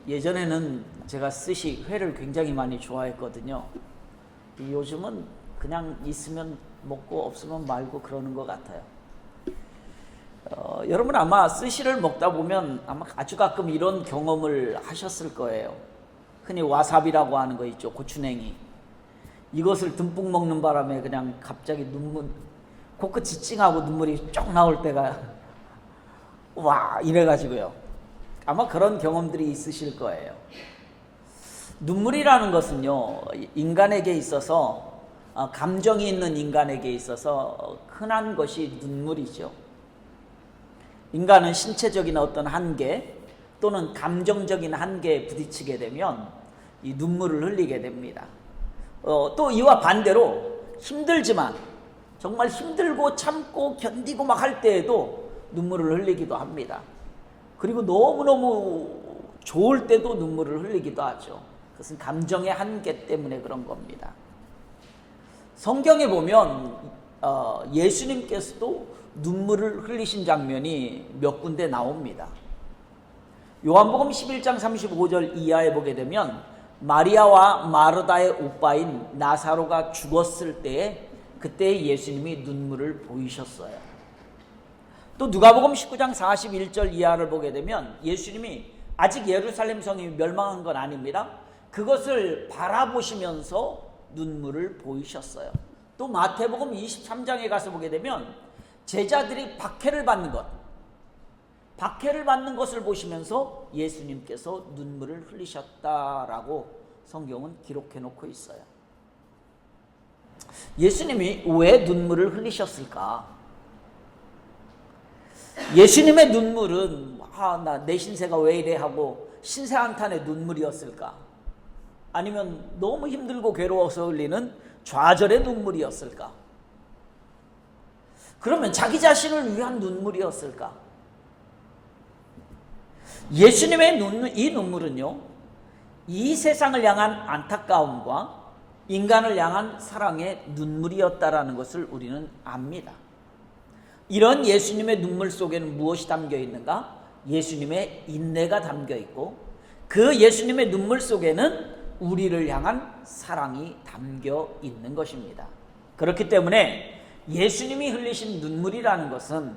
예전에는 제가 스시 회를 굉장히 많이 좋아했거든요. 요즘은 그냥 있으면 먹고 없으면 말고 그러는 것 같아요. 여러분 아마 스시를 먹다 보면 아마 아주 가끔 이런 경험을 하셨을 거예요. 흔히 와사비라고 하는 거 있죠. 고추냉이. 이것을 듬뿍 먹는 바람에 그냥 갑자기 코끝이 찡하고 눈물이 쭉 나올 때가 와 이래가지고요. 아마 그런 경험들이 있으실 거예요. 눈물이라는 것은요, 인간에게 있어서 감정이 있는 인간에게 있어서 흔한 것이 눈물이죠. 인간은 신체적인 어떤 한계 또는 감정적인 한계에 부딪히게 되면 이 눈물을 흘리게 됩니다. 또 이와 반대로 힘들지만 정말 힘들고 참고 견디고 막 할 때에도 눈물을 흘리기도 합니다. 그리고 너무너무 좋을 때도 눈물을 흘리기도 하죠. 그것은 감정의 한계 때문에 그런 겁니다. 성경에 보면 예수님께서도 눈물을 흘리신 장면이 몇 군데 나옵니다. 요한복음 11장 35절 이하에 보게 되면 마리아와 마르다의 오빠인 나사로가 죽었을 때에 그때 예수님이 눈물을 보이셨어요. 또 누가복음 19장 41절 이하를 보게 되면 예수님이 아직 예루살렘 성이 멸망한 건 아닙니다. 그것을 바라보시면서 눈물을 보이셨어요. 또 마태복음 23장에 가서 보게 되면 제자들이 박해를 받는 것을 보시면서 예수님께서 눈물을 흘리셨다라고 성경은 기록해 놓고 있어요. 예수님이 왜 눈물을 흘리셨을까? 예수님의 눈물은 내 신세가 왜 이래 하고 신세 한탄의 눈물이었을까? 아니면 너무 힘들고 괴로워서 흘리는 좌절의 눈물이었을까? 그러면 자기 자신을 위한 눈물이었을까? 예수님의 이 눈물은요, 이 세상을 향한 안타까움과 인간을 향한 사랑의 눈물이었다라는 것을 우리는 압니다. 이런 예수님의 눈물 속에는 무엇이 담겨 있는가? 예수님의 인내가 담겨 있고 그 예수님의 눈물 속에는 우리를 향한 사랑이 담겨 있는 것입니다. 그렇기 때문에 예수님이 흘리신 눈물이라는 것은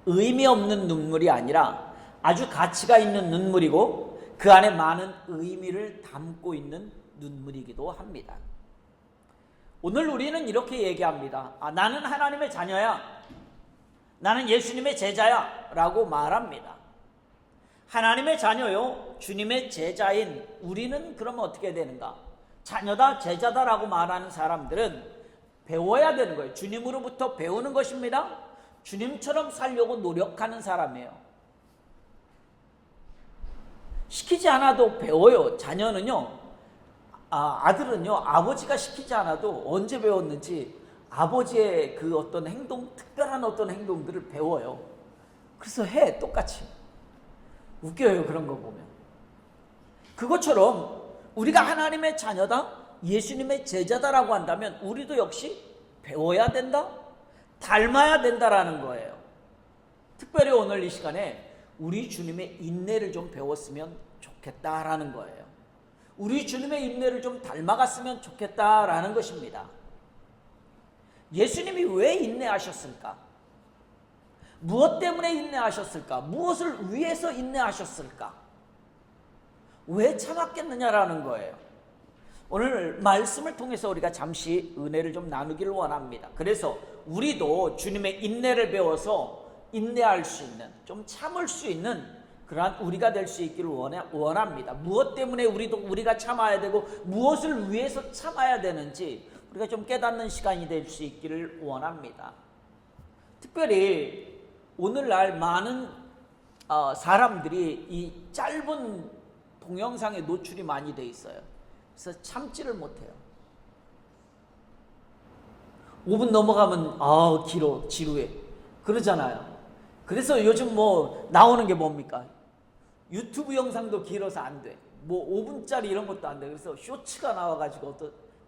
의미 없는 눈물이 아니라 아주 가치가 있는 눈물이고 그 안에 많은 의미를 담고 있는 눈물이기도 합니다. 오늘 우리는 이렇게 얘기합니다. 나는 하나님의 자녀야. 나는 예수님의 제자야 라고 말합니다. 하나님의 자녀요, 주님의 제자인 우리는 그러면 어떻게 되는가? 자녀다, 제자다 라고 말하는 사람들은 배워야 되는 거예요. 주님으로부터 배우는 것입니다. 주님처럼 살려고 노력하는 사람이에요. 시키지 않아도 배워요. 자녀는요, 아들은요, 아버지가 시키지 않아도 언제 배웠는지 아버지의 그 어떤 행동, 특별한 어떤 행동들을 배워요. 그래서 똑같이. 웃겨요, 그런 거 보면. 그것처럼 우리가 하나님의 자녀다, 예수님의 제자다라고 한다면 우리도 역시 배워야 된다, 닮아야 된다라는 거예요. 특별히 오늘 이 시간에 우리 주님의 인내를 좀 배웠으면 좋겠다라는 거예요. 우리 주님의 인내를 좀 닮아갔으면 좋겠다라는 것입니다. 예수님이 왜 인내하셨을까? 무엇 때문에 인내하셨을까? 무엇을 위해서 인내하셨을까? 왜 참았겠느냐라는 거예요. 오늘 말씀을 통해서 우리가 잠시 은혜를 좀 나누기를 원합니다. 그래서 우리도 주님의 인내를 배워서 인내할 수 있는, 좀 참을 수 있는 그러한 우리가 될 수 있기를 원합니다. 무엇 때문에 우리가 참아야 되고 무엇을 위해서 참아야 되는지 우리가 좀 깨닫는 시간이 될 수 있기를 원합니다. 특별히 오늘날 많은 사람들이 이 짧은 동영상에 노출이 많이 돼 있어요. 그래서 참지를 못해요. 5분 넘어가면 길어, 지루해 그러잖아요. 그래서 요즘 나오는 게 뭡니까? 유튜브 영상도 길어서 안 돼. 5분짜리 이런 것도 안 돼. 그래서 쇼츠가 나와가지고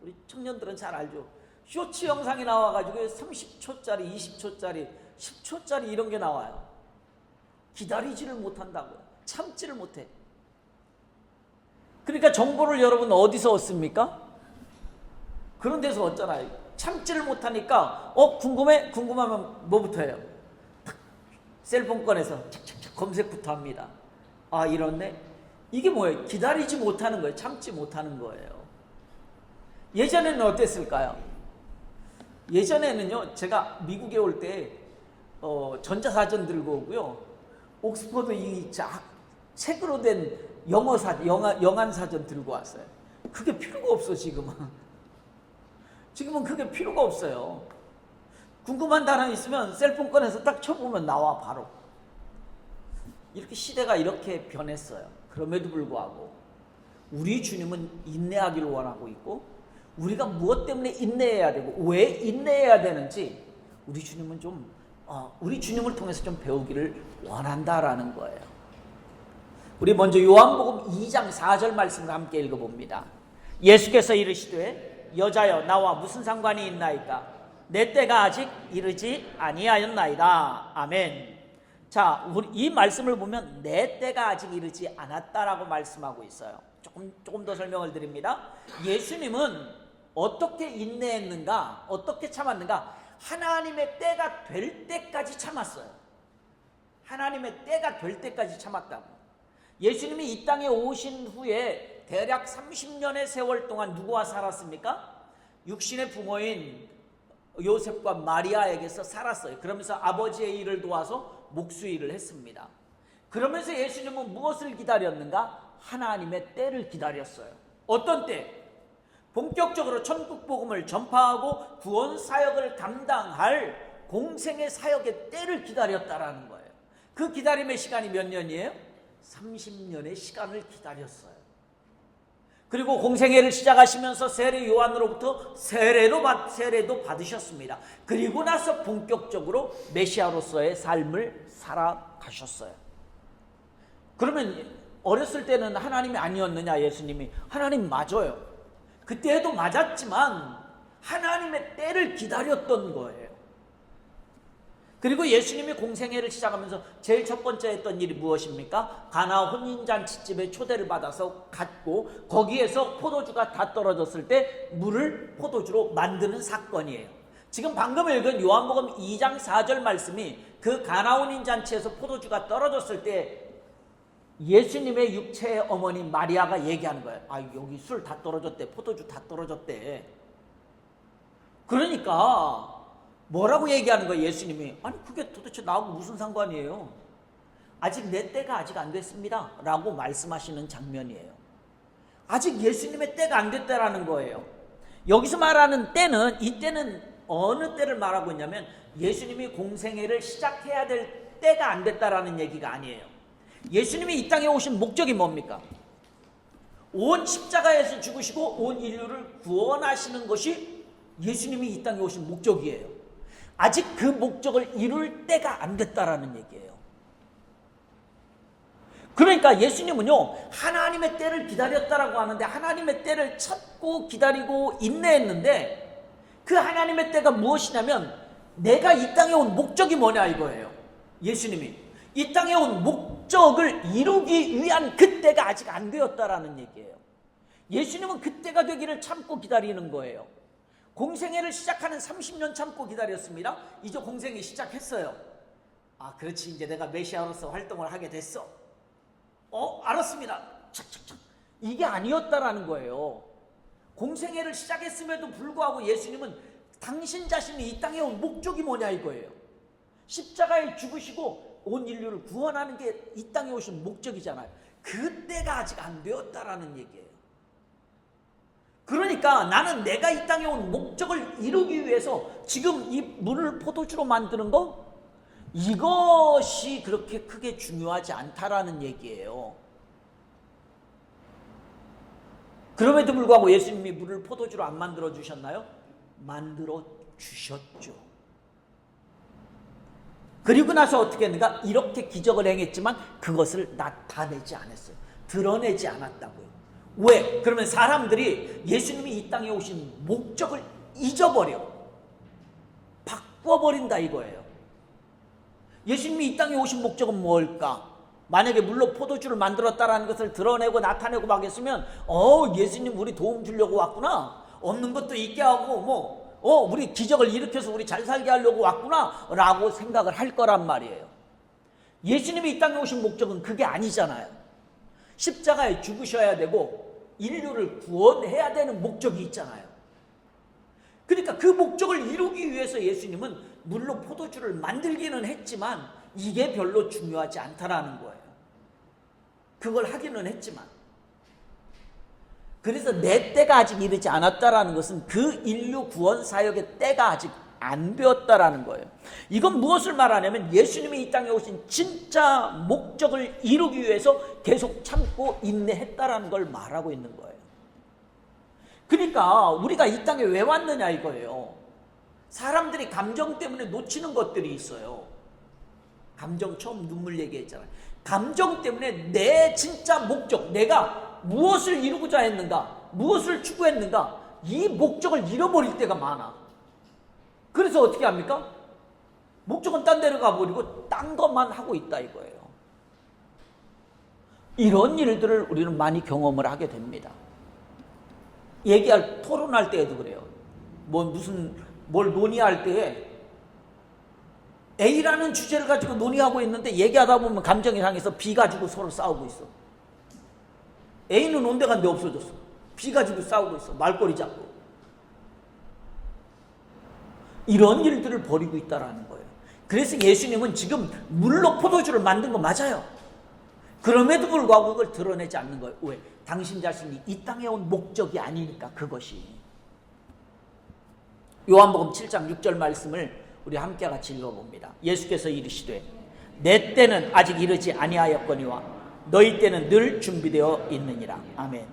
우리 청년들은 잘 알죠. 쇼츠 영상이 나와가지고 30초짜리, 20초짜리, 10초짜리 이런 게 나와요. 기다리지를 못한다고요. 참지를 못해. 그러니까 정보를 여러분 어디서 얻습니까? 그런 데서 얻잖아요. 참지를 못하니까 궁금하면 뭐부터 해요? 탁, 셀폰 꺼내서 착착착 검색부터 합니다. 아, 이렇네. 이게 뭐예요? 기다리지 못하는 거예요. 참지 못하는 거예요. 예전에는 어땠을까요? 예전에는요, 제가 미국에 올 때 전자사전 들고 오고요, 옥스퍼드 책으로 된 영안사전 들고 왔어요. 그게 필요가 없어, 지금은. 지금은 그게 필요가 없어요. 궁금한 단어 있으면 셀폰 꺼내서 딱 쳐보면 나와, 바로. 이렇게 시대가 이렇게 변했어요. 그럼에도 불구하고 우리 주님은 인내하기를 원하고 있고, 우리가 무엇 때문에 인내해야 되고 왜 인내해야 되는지 우리 주님은 우리 주님을 통해서 좀 배우기를 원한다라는 거예요. 우리 먼저 요한복음 2장 4절 말씀을 함께 읽어봅니다. 예수께서 이르시되 여자여 나와 무슨 상관이 있나이까? 내 때가 아직 이르지 아니하였나이다. 아멘. 자, 이 말씀을 보면 내 때가 아직 이르지 않았다라고 말씀하고 있어요. 조금 더 설명을 드립니다. 예수님은 어떻게 인내했는가, 어떻게 참았는가? 하나님의 때가 될 때까지 참았어요. 하나님의 때가 될 때까지 참았다고. 예수님이 이 땅에 오신 후에 대략 30년의 세월 동안 누구와 살았습니까? 육신의 부모인 요셉과 마리아에게서 살았어요. 그러면서 아버지의 일을 도와서 목수일을 했습니다. 그러면서 예수님은 무엇을 기다렸는가? 하나님의 때를 기다렸어요. 어떤 때? 본격적으로 천국 복음을 전파하고 구원 사역을 감당할 공생의 사역의 때를 기다렸다라는 거예요. 그 기다림의 시간이 몇 년이에요? 30년의 시간을 기다렸어요. 그리고 공생애를 시작하시면서 세례 요한으로부터 세례도 받으셨습니다. 그리고 나서 본격적으로 메시아로서의 삶을 살아가셨어요. 그러면 어렸을 때는 하나님이 아니었느냐? 예수님이 하나님 맞아요. 그때도 맞았지만 하나님의 때를 기다렸던 거예요. 그리고 예수님이 공생애를 시작하면서 제일 첫 번째 했던 일이 무엇입니까? 가나 혼인잔치집에 초대를 받아서 갔고, 거기에서 포도주가 다 떨어졌을 때 포도주로 만드는 사건이에요. 지금 방금 읽은 요한복음 2장 4절 말씀이 그 가나 혼인잔치에서 포도주가 떨어졌을 때 예수님의 육체의 어머니 마리아가 얘기하는 거예요. 아, 여기 술 다 떨어졌대. 포도주 다 떨어졌대. 그러니까 뭐라고 얘기하는 거예요? 예수님이. 아니, 그게 도대체 나하고 무슨 상관이에요? 아직 내 때가 아직 안 됐습니다 라고 말씀하시는 장면이에요. 아직 예수님의 때가 안 됐다라는 거예요. 여기서 말하는 때는, 이 때는 어느 때를 말하고 있냐면 예수님이 공생애를 시작해야 될 때가 안 됐다라는 얘기가 아니에요. 예수님이 이 땅에 오신 목적이 뭡니까? 온 십자가에서 죽으시고 온 인류를 구원하시는 것이 예수님이 이 땅에 오신 목적이에요. 아직 그 목적을 이룰 때가 안 됐다라는 얘기예요. 그러니까 예수님은요, 하나님의 때를 기다렸다라고 하는데 하나님의 때를 찾고 기다리고 인내했는데, 그 하나님의 때가 무엇이냐면 내가 이 땅에 온 목적이 뭐냐 이거예요. 예수님이 이 땅에 온 목적을 이루기 위한 그때가 아직 안 되었다라는 얘기예요. 예수님은 그때가 되기를 참고 기다리는 거예요. 공생애를 시작하는 30년 참고 기다렸습니다. 이제 공생애 시작했어요. 아, 그렇지, 이제 내가 메시아로서 활동을 하게 됐어. 알았습니다. 착착착. 이게 아니었다라는 거예요. 공생애를 시작했음에도 불구하고 예수님은 당신 자신이 이 땅에 온 목적이 뭐냐 이거예요. 십자가에 죽으시고 온 인류를 구원하는 게 이 땅에 오신 목적이잖아요. 그때가 아직 안 되었다라는 얘기예요. 그러니까 나는 내가 이 땅에 온 목적을 이루기 위해서 지금 이 물을 포도주로 만드는 거, 이것이 그렇게 크게 중요하지 않다라는 얘기예요. 그럼에도 불구하고 예수님이 물을 포도주로 안 만들어 주셨나요? 만들어 주셨죠. 그리고 나서 어떻게 했는가? 이렇게 기적을 행했지만 그것을 나타내지 않았어요. 드러내지 않았다고요. 왜? 그러면 사람들이 예수님이 이 땅에 오신 목적을 잊어버려. 바꿔버린다 이거예요. 예수님이 이 땅에 오신 목적은 뭘까? 만약에 물로 포도주를 만들었다라는 것을 드러내고 나타내고 막 했으면 예수님 우리 도움 주려고 왔구나. 없는 것도 있게 하고 우리 기적을 일으켜서 우리 잘 살게 하려고 왔구나 라고 생각을 할 거란 말이에요. 예수님이 이 땅에 오신 목적은 그게 아니잖아요. 십자가에 죽으셔야 되고 인류를 구원해야 되는 목적이 있잖아요. 그러니까 그 목적을 이루기 위해서 예수님은 물로 포도주를 만들기는 했지만 이게 별로 중요하지 않다라는 거예요. 그걸 하기는 했지만, 그래서 내 때가 아직 이르지 않았다라는 것은 그 인류 구원 사역의 때가 아직 안 되었다라는 거예요. 이건 무엇을 말하냐면 예수님이 이 땅에 오신 진짜 목적을 이루기 위해서 계속 참고 인내했다라는 걸 말하고 있는 거예요. 그러니까 우리가 이 땅에 왜 왔느냐 이거예요. 사람들이 감정 때문에 놓치는 것들이 있어요. 감정, 처음 눈물 얘기했잖아요. 감정 때문에 내 진짜 목적, 내가 무엇을 이루고자 했는가, 무엇을 추구했는가, 이 목적을 잃어버릴 때가 많아. 그래서 어떻게 합니까? 목적은 딴 데로 가버리고 딴 것만 하고 있다 이거예요. 이런 일들을 우리는 많이 경험을 하게 됩니다. 토론할 때에도 그래요. 뭘 논의할 때에 A라는 주제를 가지고 논의하고 있는데 얘기하다 보면 감정이 상해서 B 가지고 서로 싸우고 있어. A는 온데간데 없어졌어. B 가지고 싸우고 있어. 말꼬리 잡고. 이런 일들을 벌이고 있다라는 거예요. 그래서 예수님은 지금 물로 포도주를 만든 거 맞아요. 그럼에도 불구하고 그걸 드러내지 않는 거예요. 왜? 당신 자신이 이 땅에 온 목적이 아니니까 그것이. 요한복음 7장 6절 말씀을 우리 함께 같이 읽어봅니다. 예수께서 이르시되 내 때는 아직 이르지 아니하였거니와 너희 때는 늘 준비되어 있느니라. 아멘.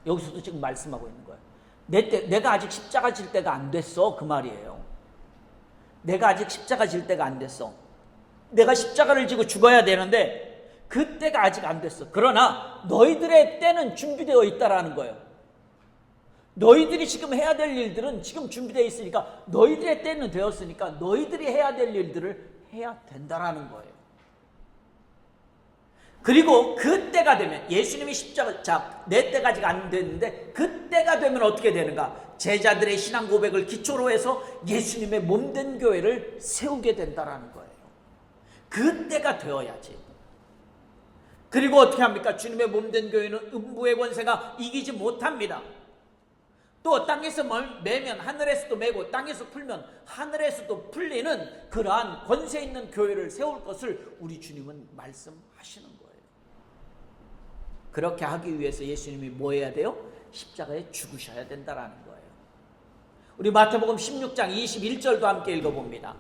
여기서도 지금 말씀하고 있는 거예요. 내가 아직 십자가 질 때가 안 됐어 그 말이에요. 내가 아직 십자가 질 때가 안 됐어. 내가 십자가를 지고 죽어야 되는데 그 때가 아직 안 됐어. 그러나 너희들의 때는 준비되어 있다라는 거예요. 너희들이 지금 해야 될 일들은 지금 준비되어 있으니까, 너희들의 때는 되었으니까 너희들이 해야 될 일들을 해야 된다라는 거예요. 그리고 그 때가 되면, 예수님이 십자가, 내 때가 아직 안 됐는데 그 때가 되면 어떻게 되는가? 제자들의 신앙 고백을 기초로 해서 예수님의 몸된 교회를 세우게 된다라는 거예요. 그 때가 되어야지. 그리고 어떻게 합니까? 주님의 몸된 교회는 음부의 권세가 이기지 못합니다. 또 땅에서 매면 하늘에서도 매고 땅에서 풀면 하늘에서도 풀리는 그러한 권세 있는 교회를 세울 것을 우리 주님은 말씀하시는 거예요. 그렇게 하기 위해서 예수님이 뭐 해야 돼요? 십자가에 죽으셔야 된다라는 거예요. 우리 마태복음 16장 21절도 함께 읽어봅니다.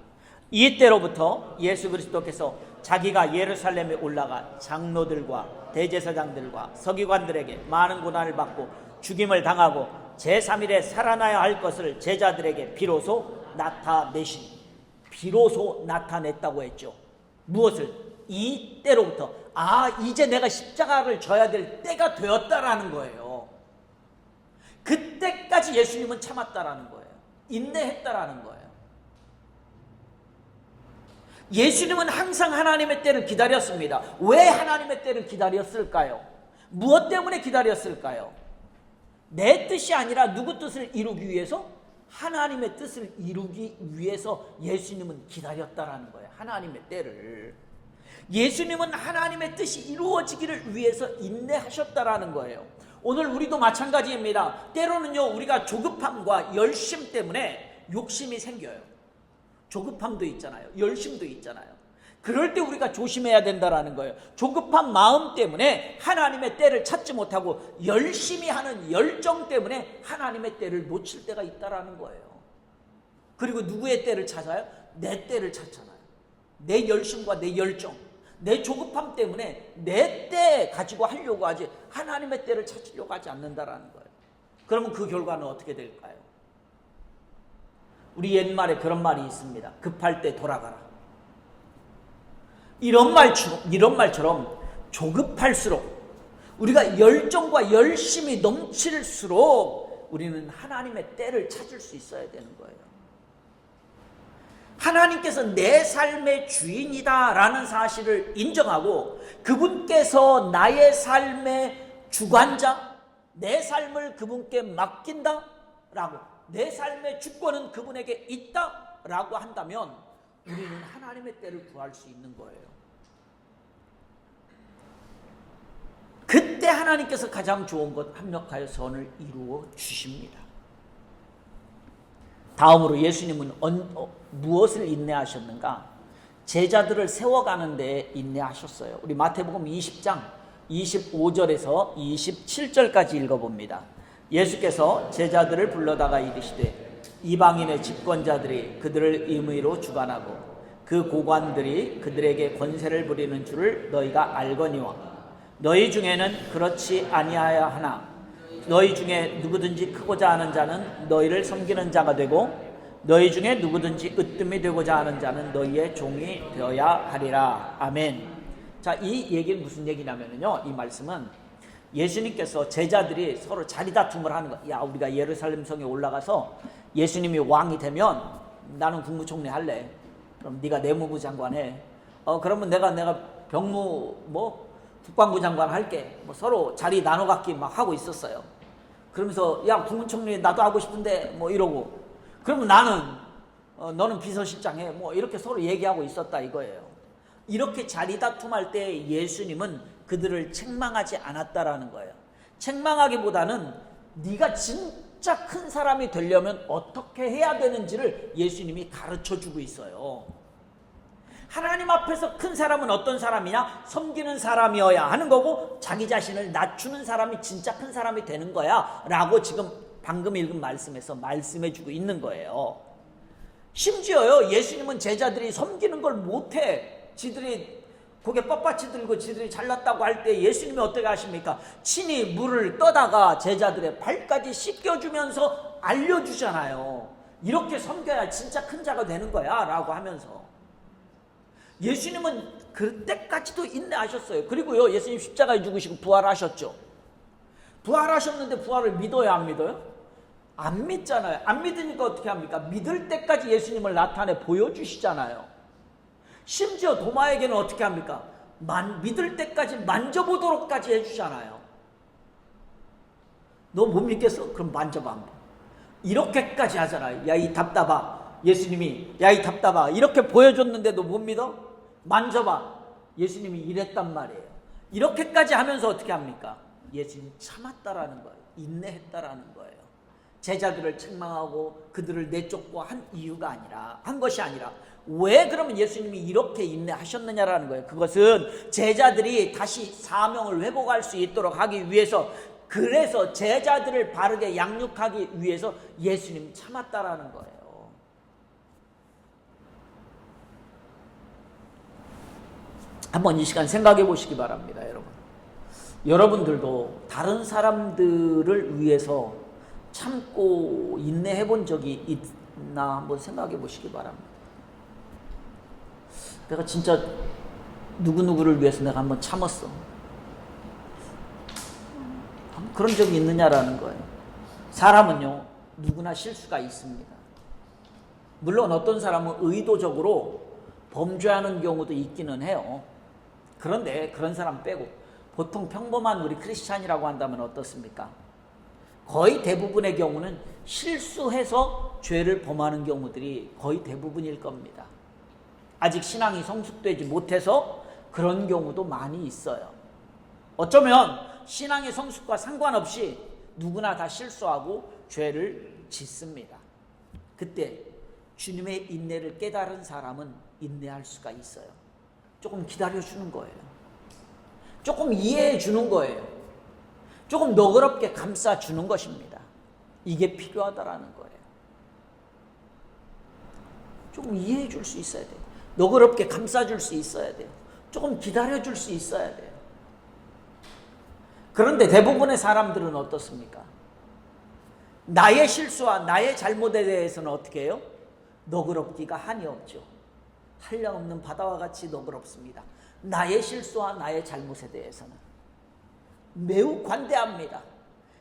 이때로부터 예수 그리스도께서 자기가 예루살렘에 올라가 장로들과 대제사장들과 서기관들에게 많은 고난을 받고 죽임을 당하고 제3일에 살아나야 할 것을 제자들에게 비로소 나타내시니, 비로소 나타냈다고 했죠. 무엇을? 이 때로부터, 이제 내가 십자가를 져야 될 때가 되었다라는 거예요. 그때까지 예수님은 참았다라는 거예요. 인내했다라는 거예요. 예수님은 항상 하나님의 때를 기다렸습니다. 왜 하나님의 때를 기다렸을까요? 무엇 때문에 기다렸을까요? 내 뜻이 아니라 누구 뜻을 이루기 위해서? 하나님의 뜻을 이루기 위해서 예수님은 기다렸다라는 거예요. 하나님의 때를. 예수님은 하나님의 뜻이 이루어지기를 위해서 인내하셨다라는 거예요. 오늘 우리도 마찬가지입니다. 때로는요, 우리가 조급함과 열심 때문에 욕심이 생겨요. 조급함도 있잖아요. 열심도 있잖아요. 그럴 때 우리가 조심해야 된다라는 거예요. 조급한 마음 때문에 하나님의 때를 찾지 못하고 열심히 하는 열정 때문에 하나님의 때를 놓칠 때가 있다라는 거예요. 그리고 누구의 때를 찾아요? 내 때를 찾잖아요. 내 열심과 내 열정, 내 조급함 때문에 내 때 가지고 하려고 하지 하나님의 때를 찾으려고 하지 않는다라는 거예요. 그러면 그 결과는 어떻게 될까요? 우리 옛말에 그런 말이 있습니다. 급할 때 돌아가라. 이런 말처럼 조급할수록, 우리가 열정과 열심이 넘칠수록 우리는 하나님의 때를 찾을 수 있어야 되는 거예요. 하나님께서 내 삶의 주인이다라는 사실을 인정하고 그분께서 나의 삶의 주관자, 내 삶을 그분께 맡긴다라고, 내 삶의 주권은 그분에게 있다라고 한다면 우리는 하나님의 때를 구할 수 있는 거예요. 그때 하나님께서 가장 좋은 것, 합력하여 선을 이루어 주십니다. 다음으로 예수님은 무엇을 인내하셨는가? 제자들을 세워가는 데 인내하셨어요. 우리 마태복음 20장 25절에서 27절까지 읽어봅니다. 예수께서 제자들을 불러다가 이르시되 이방인의 집권자들이 그들을 임의로 주관하고 그 고관들이 그들에게 권세를 부리는 줄을 너희가 알거니와 너희 중에는 그렇지 아니하야 하나 너희 중에 누구든지 크고자 하는 자는 너희를 섬기는 자가 되고 너희 중에 누구든지 으뜸이 되고자 하는 자는 너희의 종이 되어야 하리라. 아멘. 자, 이 얘기는 무슨 얘기냐면요, 이 말씀은 예수님께서 제자들이 서로 자리 다툼을 하는 거야. 야, 우리가 예루살렘 성에 올라가서 예수님이 왕이 되면 나는 국무총리 할래. 그럼 네가 내무부 장관 해. 그러면 내가 병무 국방부 장관 할게. 서로 자리 나눠 갖기 막 하고 있었어요. 그러면서 야, 국무총리 나도 하고 싶은데 이러고, 그러면 나는 너는 비서실장 해. 이렇게 서로 얘기하고 있었다 이거예요. 이렇게 자리 다툼할 때 예수님은 그들을 책망하지 않았다라는 거예요. 책망하기보다는 네가 진짜 큰 사람이 되려면 어떻게 해야 되는지를 예수님이 가르쳐주고 있어요. 하나님 앞에서 큰 사람은 어떤 사람이냐? 섬기는 사람이어야 하는 거고 자기 자신을 낮추는 사람이 진짜 큰 사람이 되는 거야 라고 지금 방금 읽은 말씀에서 말씀해주고 있는 거예요. 심지어요, 예수님은 제자들이 섬기는 걸 못해. 지들이 고개 뻣뻣이 들고 지들이 잘났다고 할 때 예수님이 어떻게 하십니까? 친히 물을 떠다가 제자들의 발까지 씻겨주면서 알려주잖아요. 이렇게 섬겨야 진짜 큰 자가 되는 거야 라고 하면서 예수님은 그때까지도 인내하셨어요. 그리고요, 예수님 십자가에 죽으시고 부활하셨죠. 부활하셨는데 부활을 믿어요, 안 믿어요? 안 믿잖아요. 안 믿으니까 어떻게 합니까? 믿을 때까지 예수님을 나타내 보여주시잖아요. 심지어 도마에게는 어떻게 합니까? 믿을 때까지 만져보도록까지 해주잖아요. 너 못 믿겠어? 그럼 만져봐 한번. 이렇게까지 하잖아요. 야, 이 답답아. 예수님이 야, 이 답답아. 이렇게 보여줬는데도 못 믿어? 만져봐. 예수님이 이랬단 말이에요. 이렇게까지 하면서 어떻게 합니까? 예수님이 참았다라는 거예요. 인내했다라는 거예요. 제자들을 책망하고 그들을 내쫓고 한 이유가 아니라, 한 것이 아니라 왜 그러면 예수님이 이렇게 인내하셨느냐라는 거예요. 그것은 제자들이 다시 사명을 회복할 수 있도록 하기 위해서, 그래서 제자들을 바르게 양육하기 위해서 예수님이 참았다라는 거예요. 한번 이 시간 생각해 보시기 바랍니다, 여러분. 여러분들도 다른 사람들을 위해서 참고 인내해 본 적이 있나 한번 생각해 보시기 바랍니다. 내가 진짜 누구누구를 위해서 내가 한번 참았어. 그런 적이 있느냐라는 거예요. 사람은요, 누구나 실수가 있습니다. 물론 어떤 사람은 의도적으로 범죄하는 경우도 있기는 해요. 그런데 그런 사람 빼고 보통 평범한 우리 크리스찬이라고 한다면 어떻습니까? 거의 대부분의 경우는 실수해서 죄를 범하는 경우들이 거의 대부분일 겁니다. 아직 신앙이 성숙되지 못해서 그런 경우도 많이 있어요. 어쩌면 신앙의 성숙과 상관없이 누구나 다 실수하고 죄를 짓습니다. 그때 주님의 인내를 깨달은 사람은 인내할 수가 있어요. 조금 기다려주는 거예요. 조금 이해해 주는 거예요. 조금 너그럽게 감싸주는 것입니다. 이게 필요하다라는 거예요. 조금 이해해 줄 수 있어야 돼요. 너그럽게 감싸줄 수 있어야 돼요. 조금 기다려줄 수 있어야 돼요. 그런데 대부분의 사람들은 어떻습니까? 나의 실수와 나의 잘못에 대해서는 어떻게 해요? 너그럽기가 한이 없죠. 한량없는 바다와 같이 너그럽습니다. 나의 실수와 나의 잘못에 대해서는 매우 관대합니다.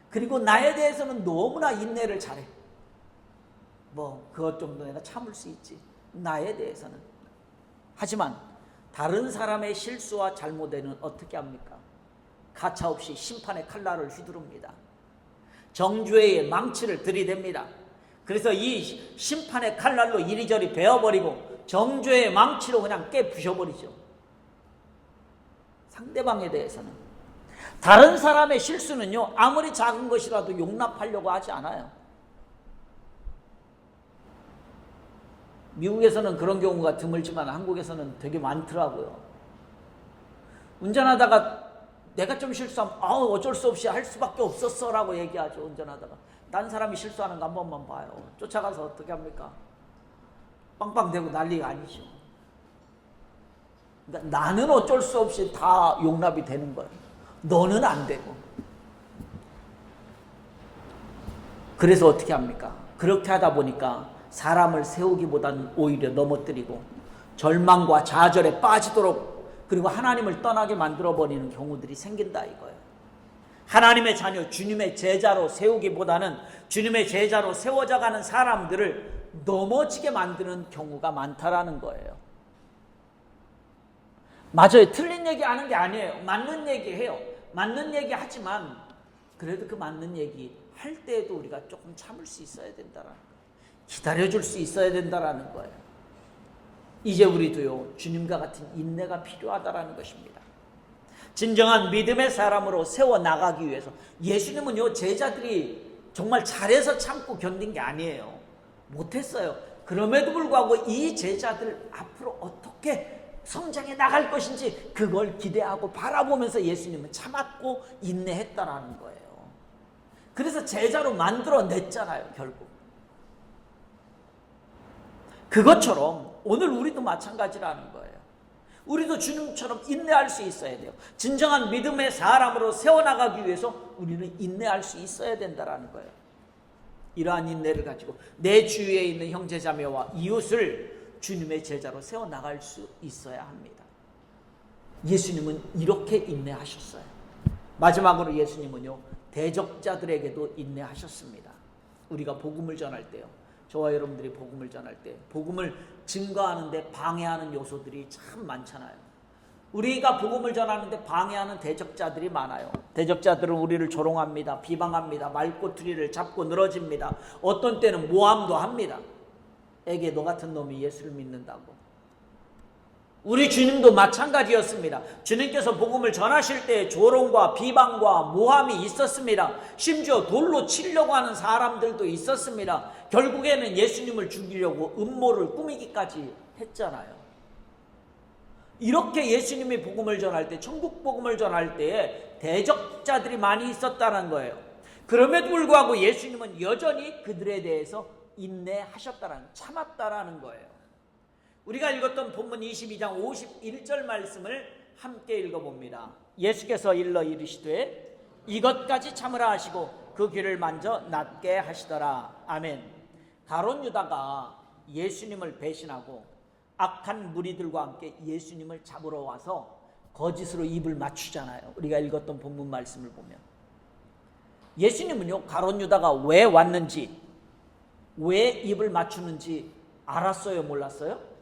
그리고 나에 대해서는 너무나 인내를 잘해. 그것 정도 내가 참을 수 있지. 나에 대해서는. 하지만 다른 사람의 실수와 잘못에는 어떻게 합니까? 가차없이 심판의 칼날을 휘두릅니다. 정죄의 망치를 들이댑니다. 그래서 이 심판의 칼날로 이리저리 베어버리고 정죄의 망치로 그냥 깨부셔버리죠. 상대방에 대해서는. 다른 사람의 실수는요, 아무리 작은 것이라도 용납하려고 하지 않아요. 미국에서는 그런 경우가 드물지만 한국에서는 되게 많더라고요. 운전하다가 내가 좀 실수하면 어쩔 수 없이 할 수밖에 없었어 라고 얘기하죠. 운전하다가 딴 사람이 실수하는 거 한 번만 봐요. 쫓아가서 어떻게 합니까? 빵빵대고 난리가 아니죠. 그러니까 나는 어쩔 수 없이 다 용납이 되는 거예요. 너는 안 되고. 그래서 어떻게 합니까? 그렇게 하다 보니까 사람을 세우기보다는 오히려 넘어뜨리고 절망과 좌절에 빠지도록, 그리고 하나님을 떠나게 만들어버리는 경우들이 생긴다 이거예요. 하나님의 자녀, 주님의 제자로 세우기보다는 주님의 제자로 세워져가는 사람들을 넘어지게 만드는 경우가 많다라는 거예요. 맞아요. 틀린 얘기 하는 게 아니에요. 맞는 얘기 해요. 맞는 얘기 하지만 그래도 그 맞는 얘기 할 때에도 우리가 조금 참을 수 있어야 된다라는 거예요. 기다려줄 수 있어야 된다라는 거예요. 이제 우리도요, 주님과 같은 인내가 필요하다라는 것입니다. 진정한 믿음의 사람으로 세워나가기 위해서, 예수님은요, 제자들이 정말 잘해서 참고 견딘 게 아니에요. 못했어요. 그럼에도 불구하고 이 제자들 앞으로 어떻게 성장해 나갈 것인지 그걸 기대하고 바라보면서 예수님은 참았고 인내했다라는 거예요. 그래서 제자로 만들어냈잖아요, 결국. 그것처럼 오늘 우리도 마찬가지라는 거예요. 우리도 주님처럼 인내할 수 있어야 돼요. 진정한 믿음의 사람으로 세워나가기 위해서 우리는 인내할 수 있어야 된다는 거예요. 이러한 인내를 가지고 내 주위에 있는 형제자매와 이웃을 주님의 제자로 세워나갈 수 있어야 합니다. 예수님은 이렇게 인내하셨어요. 마지막으로 예수님은요, 대적자들에게도 인내하셨습니다. 우리가 복음을 전할 때요, 저와 여러분들이 복음을 전할 때 복음을 증거하는데 방해하는 요소들이 참 많잖아요. 우리가 복음을 전하는데 방해하는 대적자들이 많아요. 대적자들은 우리를 조롱합니다. 비방합니다. 말꼬투리를 잡고 늘어집니다. 어떤 때는 모함도 합니다. 에게 너 같은 놈이 예수를 믿는다고. 우리 주님도 마찬가지였습니다. 주님께서 복음을 전하실 때 조롱과 비방과 모함이 있었습니다. 심지어 돌로 치려고 하는 사람들도 있었습니다. 결국에는 예수님을 죽이려고 음모를 꾸미기까지 했잖아요. 이렇게 예수님이 복음을 전할 때, 천국 복음을 전할 때에 대적자들이 많이 있었다는 거예요. 그럼에도 불구하고 예수님은 여전히 그들에 대해서 인내하셨다는, 참았다라는 거예요. 우리가 읽었던 본문 22장 51절 말씀을 함께 읽어봅니다. 예수께서 일러 이르시되 이것까지 참으라 하시고 그 귀를 만져 낫게 하시더라. 아멘. 가룟 유다가 예수님을 배신하고 악한 무리들과 함께 예수님을 잡으러 와서 거짓으로 입을 맞추잖아요. 우리가 읽었던 본문 말씀을 보면 예수님은요, 가룟 유다가 왜 왔는지, 왜 입을 맞추는지 알았어요, 몰랐어요?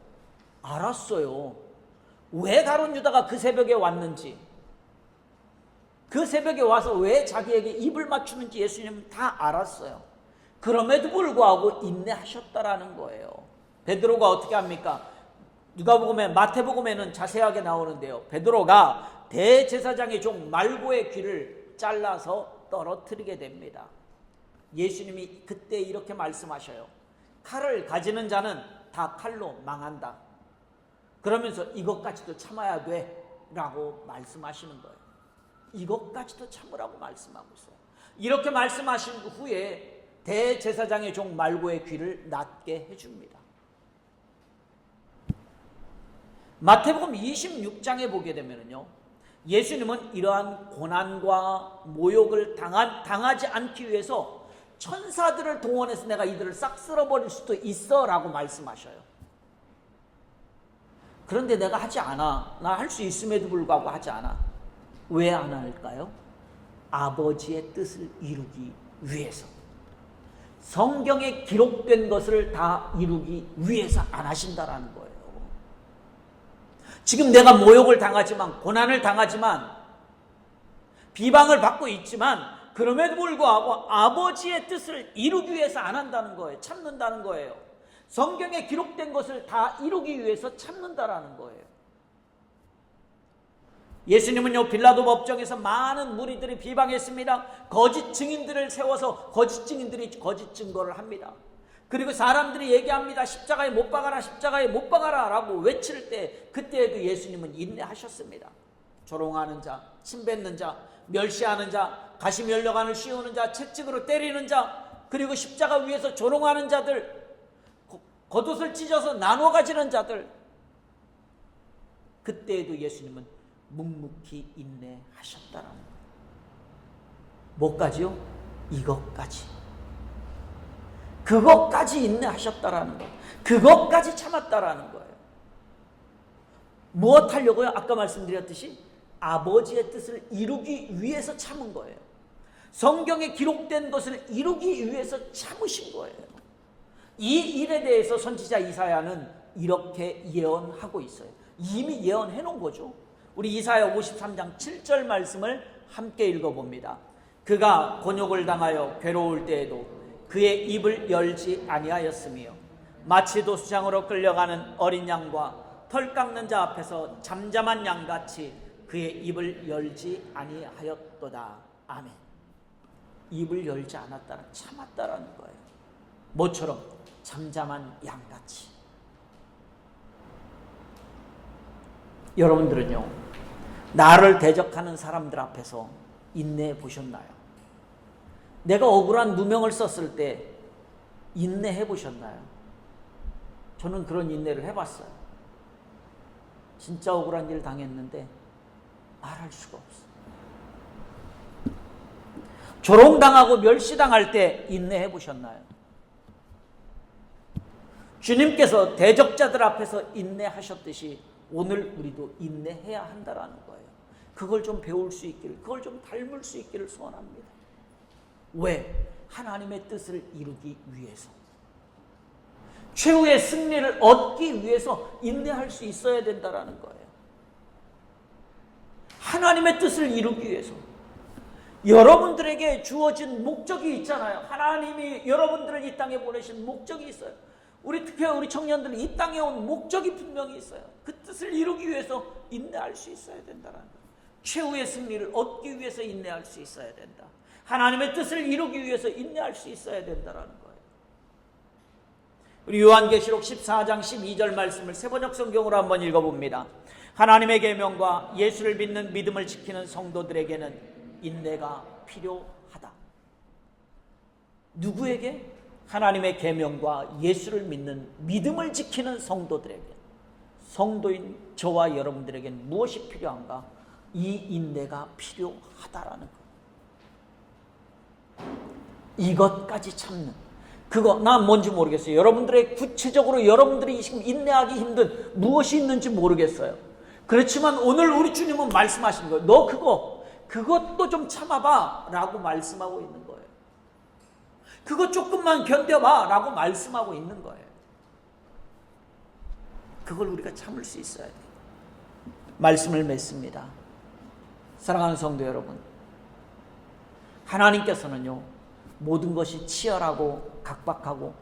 알았어요. 왜 가룟 유다가 그 새벽에 왔는지, 그 새벽에 와서 왜 자기에게 입을 맞추는지 예수님은 다 알았어요. 그럼에도 불구하고 인내하셨다라는 거예요. 베드로가 어떻게 합니까? 누가복음에, 마태복음에는 자세하게 나오는데요, 베드로가 대제사장의 종 말고의 귀를 잘라서 떨어뜨리게 됩니다. 예수님이 그때 이렇게 말씀하셔요. 칼을 가지는 자는 다 칼로 망한다. 그러면서 이것까지도 참아야 돼 라고 말씀하시는 거예요. 이것까지도 참으라고 말씀하고 있어요. 이렇게 말씀하신 후에 대제사장의 종 말고의 귀를 낫게 해줍니다. 마태복음 26장에 보게 되면요, 예수님은 이러한 고난과 모욕을 당하지 않기 위해서 천사들을 동원해서 내가 이들을 싹 쓸어버릴 수도 있어 라고 말씀하셔요. 그런데 내가 하지 않아. 나 할 수 있음에도 불구하고 하지 않아. 왜 안 할까요? 아버지의 뜻을 이루기 위해서. 성경에 기록된 것을 다 이루기 위해서 안 하신다라는 거예요. 지금 내가 모욕을 당하지만, 고난을 당하지만, 비방을 받고 있지만, 그럼에도 불구하고 아버지의 뜻을 이루기 위해서 안 한다는 거예요. 참는다는 거예요. 성경에 기록된 것을 다 이루기 위해서 참는다라는 거예요. 예수님은요, 빌라도 법정에서 많은 무리들이 비방했습니다. 거짓 증인들을 세워서 거짓 증인들이 거짓 증거를 합니다. 그리고 사람들이 얘기합니다. 십자가에 못 박아라, 십자가에 못 박아라 라고 외칠 때, 그때에도 예수님은 인내하셨습니다. 조롱하는 자, 침뱉는 자, 멸시하는 자, 가시면류관을 씌우는 자, 채찍으로 때리는 자, 그리고 십자가 위에서 조롱하는 자들, 겉옷을 찢어서 나눠 가지는 자들, 그때에도 예수님은 묵묵히 인내하셨다는 거예요. 뭐까지요? 이것까지. 그것까지 인내하셨다라는 거예요. 그것까지 참았다라는 거예요. 무엇 하려고요? 아까 말씀드렸듯이 아버지의 뜻을 이루기 위해서 참은 거예요. 성경에 기록된 것을 이루기 위해서 참으신 거예요. 이 일에 대해서 선지자 이사야는 이렇게 예언하고 있어요. 이미 예언해 놓은 거죠. 우리 이사야 53장 7절 말씀을 함께 읽어봅니다. 그가 곤욕을 당하여 괴로울 때에도 그의 입을 열지 아니하였으며 마치 도수장으로 끌려가는 어린 양과 털 깎는 자 앞에서 잠잠한 양같이 그의 입을 열지 아니하였도다. 아멘. 입을 열지 않았다는, 참았다라는 거예요. 뭐처럼? 잠잠한 양같이. 여러분들은요, 나를 대적하는 사람들 앞에서 인내해 보셨나요? 내가 억울한 누명을 썼을 때 인내해 보셨나요? 저는 그런 인내를 해봤어요. 진짜 억울한 일 당했는데 말할 수가 없어요. 조롱당하고 멸시당할 때 인내해 보셨나요? 주님께서 대적자들 앞에서 인내하셨듯이 오늘 우리도 인내해야 한다라는 거예요. 그걸 좀 배울 수 있기를, 그걸 좀 닮을 수 있기를 소원합니다. 왜? 하나님의 뜻을 이루기 위해서, 최후의 승리를 얻기 위해서 인내할 수 있어야 된다라는 거예요. 하나님의 뜻을 이루기 위해서. 여러분들에게 주어진 목적이 있잖아요. 하나님이 여러분들을 이 땅에 보내신 목적이 있어요. 특히 우리 청년들이 이 땅에 온 목적이 분명히 있어요. 그 뜻을 이루기 위해서 인내할 수 있어야 된다는 거예요. 최후의 승리를 얻기 위해서 인내할 수 있어야 된다. 하나님의 뜻을 이루기 위해서 인내할 수 있어야 된다는 거예요. 우리 요한계시록 14장 12절 말씀을 세번역 성경으로 한번 읽어봅니다. 하나님의 계명과 예수를 믿는 믿음을 지키는 성도들에게는 인내가 필요하다. 누구에게? 하나님의 계명과 예수를 믿는 믿음을 지키는 성도들에게, 성도인 저와 여러분들에게는 무엇이 필요한가? 이 인내가 필요하다라는 거예요. 이것까지 참는, 그거 난 뭔지 모르겠어요. 여러분들의 구체적으로 여러분들이 지금 인내하기 힘든 무엇이 있는지 모르겠어요. 그렇지만 오늘 우리 주님은 말씀하시는 거예요. 너 그것도 좀 참아봐 라고 말씀하고 있는 거예요. 그거 조금만 견뎌봐 라고 말씀하고 있는 거예요. 그걸 우리가 참을 수 있어야 돼요. 말씀을 맺습니다. 사랑하는 성도 여러분, 하나님께서는요, 모든 것이 치열하고 각박하고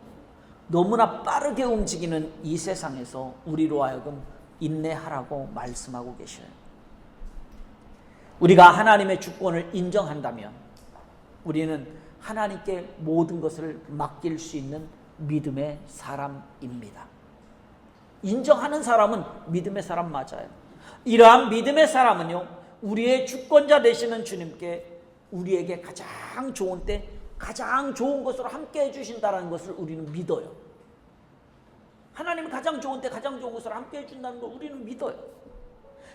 너무나 빠르게 움직이는 이 세상에서 우리로 하여금 인내하라고 말씀하고 계셔요. 우리가 하나님의 주권을 인정한다면 우리는 하나님께 모든 것을 맡길 수 있는 믿음의 사람입니다. 인정하는 사람은 믿음의 사람 맞아요. 이러한 믿음의 사람은요, 우리의 주권자 되시는 주님께 우리에게 가장 좋은 때 가장 좋은 것으로 함께 해주신다는 것을 우리는 믿어요. 하나님이 가장 좋은 때 가장 좋은 것으로 함께 해준다는 걸 우리는 믿어요.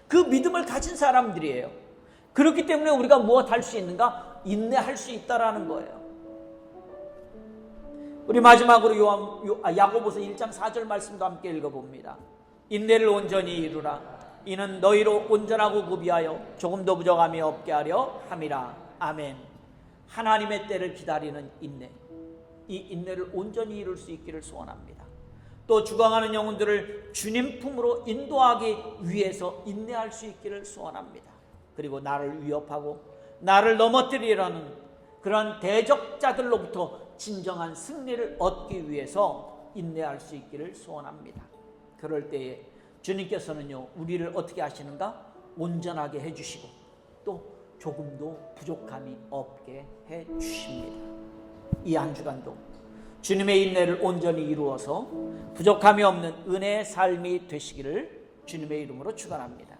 그 믿음을 가진 사람들이에요. 그렇기 때문에 우리가 무엇 할 수 있는가? 인내할 수 있다라는 거예요. 우리 마지막으로 야고보서 1장 4절 말씀도 함께 읽어봅니다. 인내를 온전히 이루라. 이는 너희로 온전하고 구비하여 조금도 부족함이 없게 하려 함이라. 아멘. 하나님의 때를 기다리는 인내. 이 인내를 온전히 이룰 수 있기를 소원합니다. 또 죽어가는 영혼들을 주님 품으로 인도하기 위해서 인내할 수 있기를 소원합니다. 그리고 나를 위협하고 나를 넘어뜨리려는 그런 대적자들로부터 진정한 승리를 얻기 위해서 인내할 수 있기를 소원합니다. 그럴 때에 주님께서는요, 우리를 어떻게 하시는가? 온전하게 해주시고 또 조금도 부족함이 없게 해주십니다. 이 한 주간도 주님의 인내를 온전히 이루어서 부족함이 없는 은혜의 삶이 되시기를 주님의 이름으로 축원합니다.